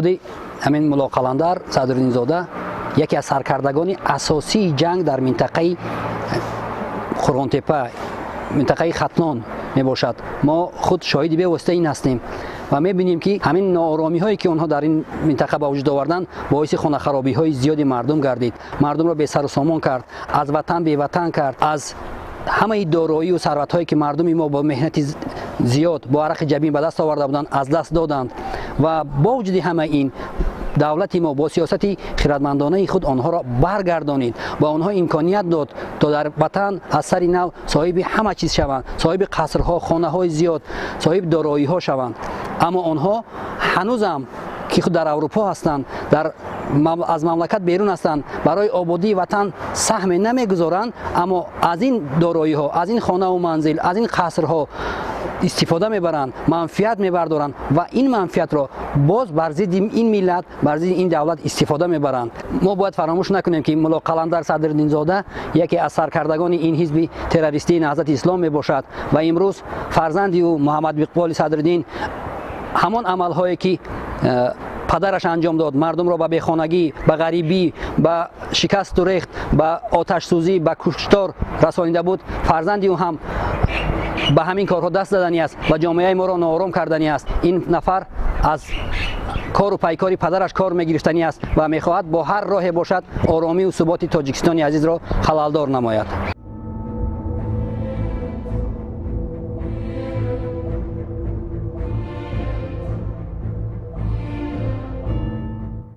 خودی همین ملا قلندر صدرالدین زاده یکی از سرکردگان اساسی جنگ در منطقه خورانتپه، منطقه ختنان می باشد. ما خود شاهدی به واسطه این هستیم و می بینیم که همین ناآرامی هایی که آنها در این منطقه به وجود آوردند باعث خانه خرابی های زیادی مردم گردید. مردم را به سر و سامان کرد، از وطن به وطن کرد، از همه دارایی و ثروت هایی که مردم ما با مهنت زیاد با عرق جبین به دست آورده بودند از دست دادند و با وجود همه این دولت ما با سیاستی خردمندانه خود آنها را برگردانید، با آنها امکانیت داد تا در وطن از سر نو صاحب همه چیز شوند، صاحب قصرها، خانه های زیاد، صاحب دارایی ها شوند. اما آنها هنوز هم که خود در اروپا هستند، از مملکت بیرون هستند، برای آبادی وطن سهم نمیگذارند، اما از این دارایی ها، از این خانه و منزل، از این قصرها استفاده میبرند، منفعت میبردارند و این منفعت را باز بر ضد این ملت، بر ضد این دولت استفاده میبرند. ما باید فراموش نکنیم که ملا قلندر صدرالدین زاده یکی از سرکردگان این حزب تروریستی نهضت اسلام میباشد و امروز فرزندی او محمد اقبال صدرالدین همان عملهایی که پدرش انجام داد، مردم را به بیخانگی، به غریبی، به شکست و ریخت، به آتش سوزی، به کشتار رسانیده بود، فرزندی او هم به همین کارها دست دادنی است و جامعه ما را ناآرام کردنی است. این نفر از کار و پیکاری پدرش کار میگرفتنی است و میخواهد با هر راهی باشد آرامی و ثبات تاجیکستان عزیز را خلالدار نماید.